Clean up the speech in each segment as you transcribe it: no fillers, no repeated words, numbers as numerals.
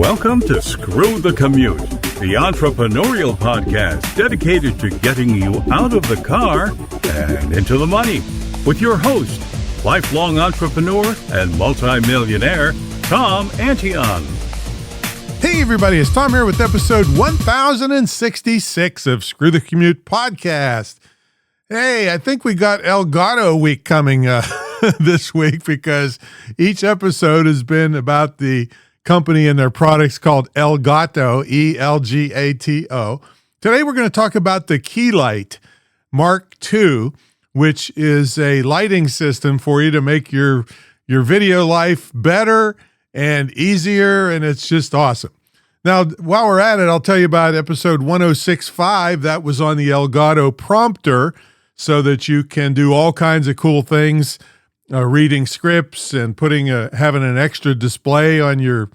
Welcome to Screw the Commute, the entrepreneurial podcast dedicated to getting you out of the car and into the money. With your host, lifelong entrepreneur and multimillionaire, Tom Antion. Hey everybody, it's Tom here with episode 1066 of Screw the Commute podcast. Hey, I think we got Elgato week coming this week because each episode has been about the company and their products called Elgato, E-L-G-A-T-O. Today we're going to talk about the Keylight Mark Two, which is a lighting system for you to make your video life better and easier, and it's just awesome. Now, while we're at it, I'll tell you about episode 1065. That was on the Elgato prompter so that you can do all kinds of cool things, reading scripts and having an extra display on your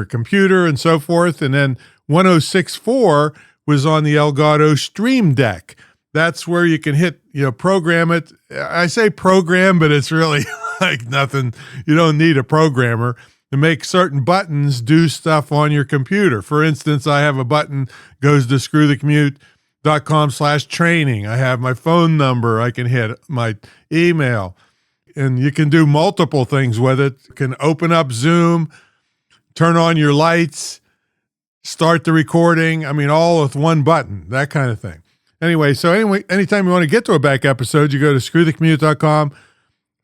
computer and so forth. And then 1064 was on the Elgato Stream Deck. That's where you can program it. I say program, but it's really like nothing. You don't need a programmer to make certain buttons do stuff on your computer. For instance, I have a button goes to screwthecommute.com/training. I have my phone number. I can hit my email. And you can do multiple things with it. You can open up Zoom, turn on your lights, start the recording. I mean, all with one button, that kind of thing. Anyway, anytime you want to get to a back episode, you go to screwthecommute.com/,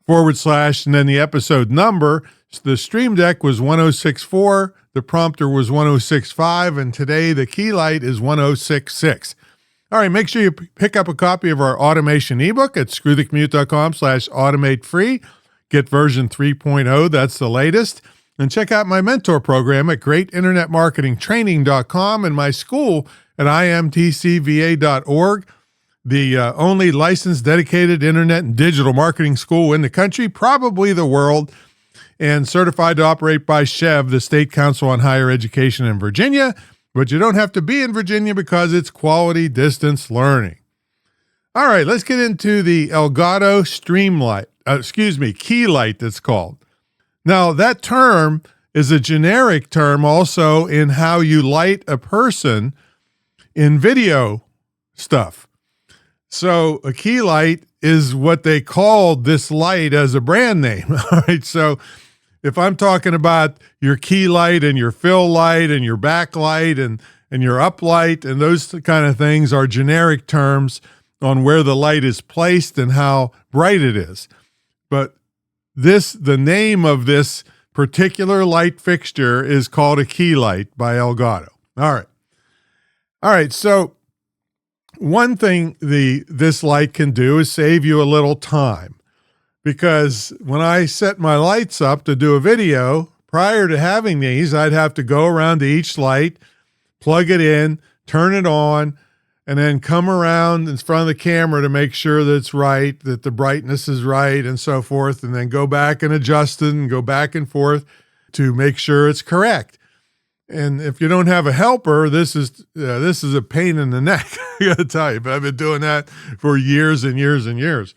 and then the episode number. The Stream Deck was 1064, the prompter was 1065, and today the Keylight is 1066. All right, make sure you pick up a copy of our automation ebook at screwthecommute.com/automate free. Get version 3.0, that's the latest. And check out my mentor program at greatinternetmarketingtraining.com and my school at imtcva.org, the only licensed dedicated internet and digital marketing school in the country, probably the world, and certified to operate by SCHEV, the State Council on Higher Education in Virginia. But you don't have to be in Virginia because it's quality distance learning. All right, let's get into the Elgato Keylight that's called. Now, that term is a generic term also in how you light a person in video stuff. So a key light is what they called this light as a brand name. All right, so if I'm talking about your key light and your fill light and your backlight and your up light and those kind of things are generic terms on where the light is placed and how bright it is. But the name of this particular light fixture is called a key light by Elgato. All right. So one thing this light can do is save you a little time. Because when I set my lights up to do a video, prior to having these, I'd have to go around to each light, plug it in, turn it on, and then come around in front of the camera to make sure that it's right, that the brightness is right, and so forth, and then go back and adjust it and go back and forth to make sure it's correct. And if you don't have a helper, this is a pain in the neck, I got to tell you. But I've been doing that for years and years and years.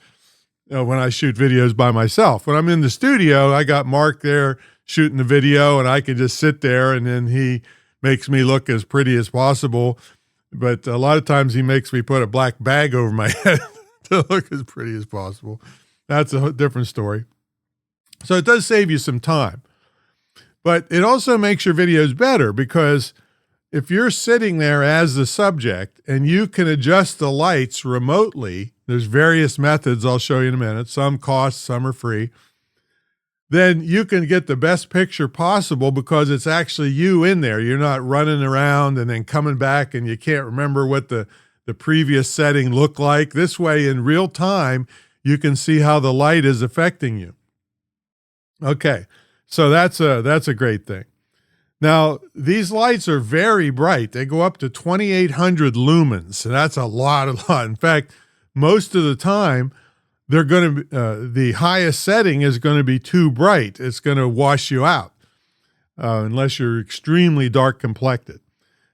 When I shoot videos by myself. When I'm in the studio, I got Mark there shooting the video, and I can just sit there, and then he makes me look as pretty as possible. But a lot of times he makes me put a black bag over my head to look as pretty as possible. That's a different story. So it does save you some time. But it also makes your videos better because if you're sitting there as the subject and you can adjust the lights remotely, there's various methods I'll show you in a minute. Some cost, some are free. Then you can get the best picture possible because it's actually you in there. You're not running around and then coming back and you can't remember what the previous setting looked like. This way, in real time, you can see how the light is affecting you. Okay, so that's a great thing. Now, these lights are very bright. They go up to 2,800 lumens, and that's a lot. In fact, most of the time, they're going to the highest setting is going to be too bright. It's going to wash you out unless you're extremely dark complected.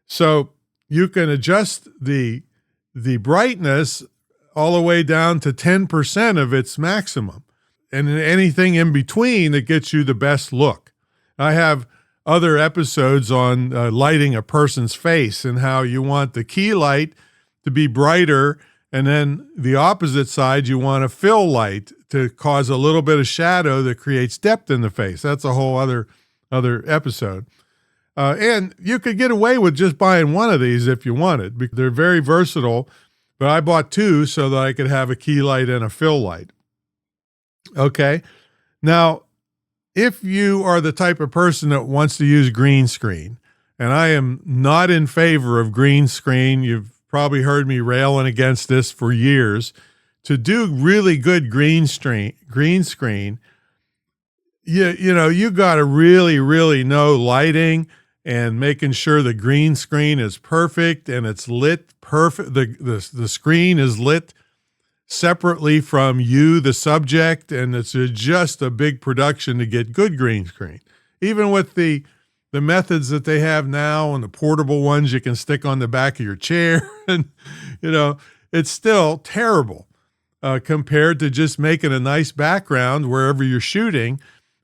So you can adjust the brightness all the way down to 10% of its maximum, and anything in between that gets you the best look. I have other episodes on lighting a person's face and how you want the key light to be brighter, and then the opposite side, you want a fill light to cause a little bit of shadow that creates depth in the face. That's a whole other episode. And you could get away with just buying one of these if you wanted, because they're very versatile. But I bought two so that I could have a key light and a fill light. Okay. Now, if you are the type of person that wants to use green screen, and I am not in favor of green screen, you've probably heard me railing against this for years. To do really good green screen, you got to really know lighting and making sure the green screen is perfect and it's lit perfect. The screen is lit separately from you, the subject, and it's just a big production to get good green screen. Even with the methods that they have now and the portable ones you can stick on the back of your chair, and it's still terrible compared to just making a nice background wherever you're shooting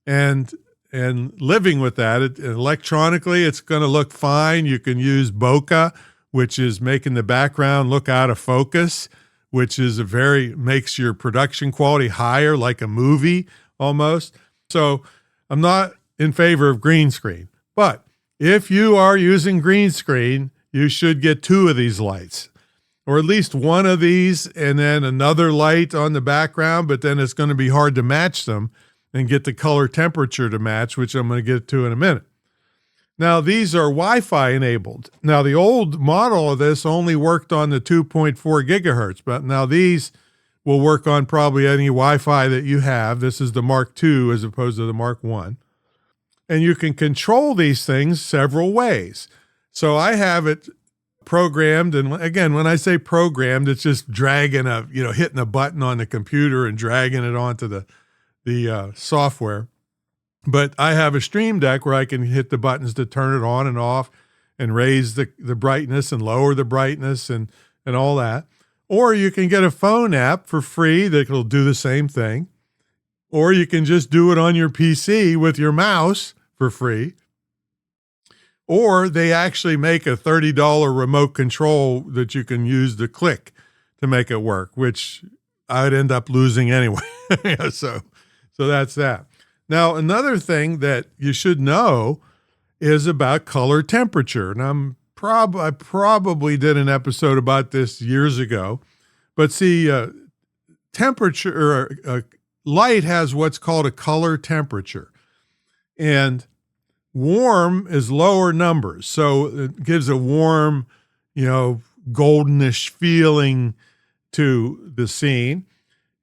and living with that. Electronically, it's going to look fine. You can use bokeh, which is making the background look out of focus, which is makes your production quality higher, like a movie almost. So I'm not in favor of green screen, but if you are using green screen, you should get two of these lights, or at least one of these and then another light on the background, but then it's going to be hard to match them and get the color temperature to match, which I'm going to get to in a minute. Now, these are Wi-Fi enabled. Now, the old model of this only worked on the 2.4 gigahertz, but now these will work on probably any Wi-Fi that you have. This is the Mark II as opposed to the Mark I. And you can control these things several ways. So I have it programmed, and again, when I say programmed, it's just dragging hitting a button on the computer and dragging it onto the software. But I have a Stream Deck where I can hit the buttons to turn it on and off and raise the brightness and lower the brightness and all that. Or you can get a phone app for free that will do the same thing. Or you can just do it on your PC with your mouse for free. Or they actually make a $30 remote control that you can use to click to make it work, which I'd end up losing anyway. So that's that. Now, another thing that you should know is about color temperature. And I probably did an episode about this years ago, but see, light has what's called a color temperature, and warm is lower numbers. So it gives a warm, goldenish feeling to the scene.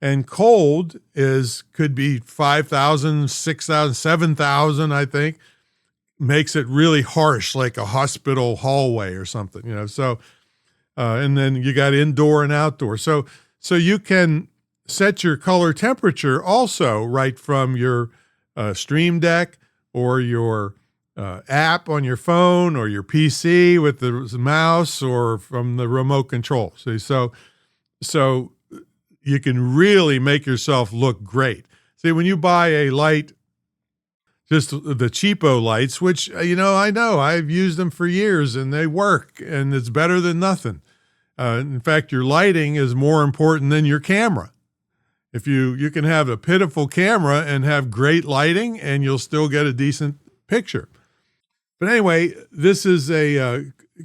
And cold could be 5,000, 6,000, 7,000, I think. Makes it really harsh, like a hospital hallway or something, So, and then you got indoor and outdoor. So you can set your color temperature also right from your Stream Deck or your app on your phone or your PC with the mouse or from the remote control. So you can really make yourself look great. See, when you buy a light, just the cheapo lights, which, I know I've used them for years and they work and it's better than nothing. In fact, your lighting is more important than your camera. If you can have a pitiful camera and have great lighting and you'll still get a decent picture. But anyway, this is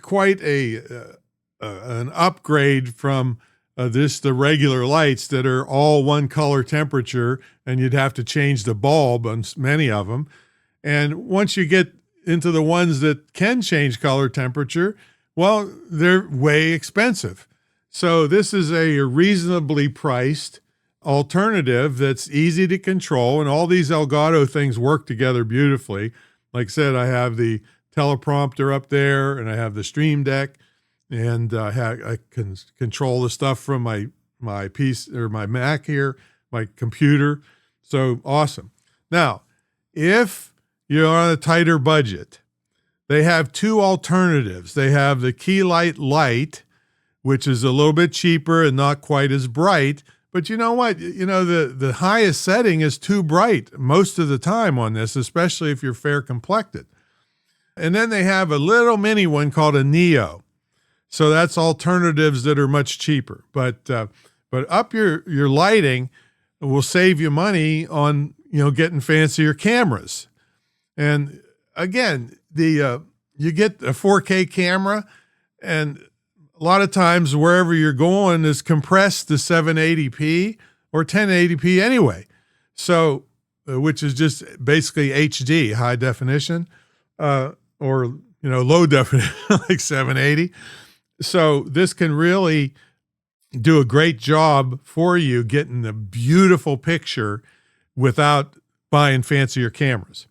quite an upgrade from the regular lights that are all one color temperature, and you'd have to change the bulb on many of them. And once you get into the ones that can change color temperature, well, they're way expensive. So this is a reasonably priced alternative that's easy to control, and all these Elgato things work together beautifully. Like I said, I have the teleprompter up there, and I have the Stream Deck. And I can control the stuff from my piece or my Mac here, my computer. So awesome. Now, if you're on a tighter budget, they have two alternatives. They have the Keylight Light, which is a little bit cheaper and not quite as bright. But you know what? The highest setting is too bright most of the time on this, especially if you're fair complected. And then they have a little mini one called a Neo. So that's alternatives that are much cheaper. But up your lighting will save you money on, getting fancier cameras. And again, you get a 4K camera, and a lot of times wherever you're going is compressed to 780p or 1080p anyway. So, which is just basically HD, high definition, or low definition, like 780. So this can really do a great job for you getting a beautiful picture without buying fancier cameras.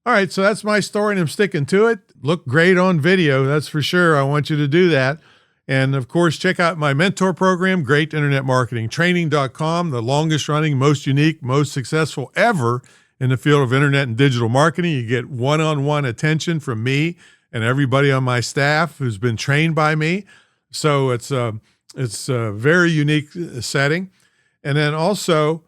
All right, so that's my story, and I'm sticking to it. Look great on video, that's for sure. I want you to do that. And of course, check out my mentor program, greatinternetmarketingtraining.com, the longest running, most unique, most successful ever in the field of internet and digital marketing. You get one-on-one attention from me and everybody on my staff who's been trained by me. So it's a very unique setting. And then also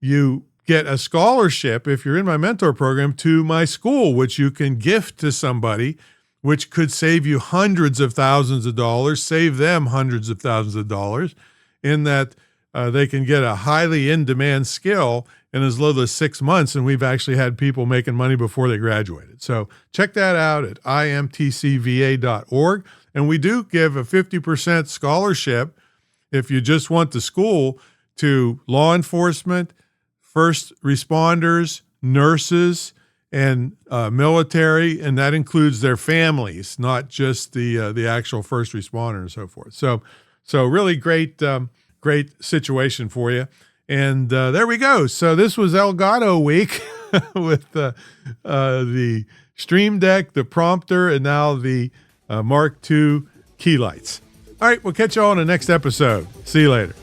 you get a scholarship if you're in my mentor program to my school, which you can gift to somebody, which could save you hundreds of thousands of dollars, save them hundreds of thousands of dollars, in that they can get a highly in-demand skill in as little as 6 months, and we've actually had people making money before they graduated. So check that out at imtcva.org. And we do give a 50% scholarship if you just want the school to law enforcement, first responders, nurses, and military, and that includes their families, not just the actual first responder and so forth. So really great situation for you. And there we go. So this was Elgato week with the Stream Deck, the prompter, and now the Mark II key lights. All right, we'll catch you all in the next episode. See you later.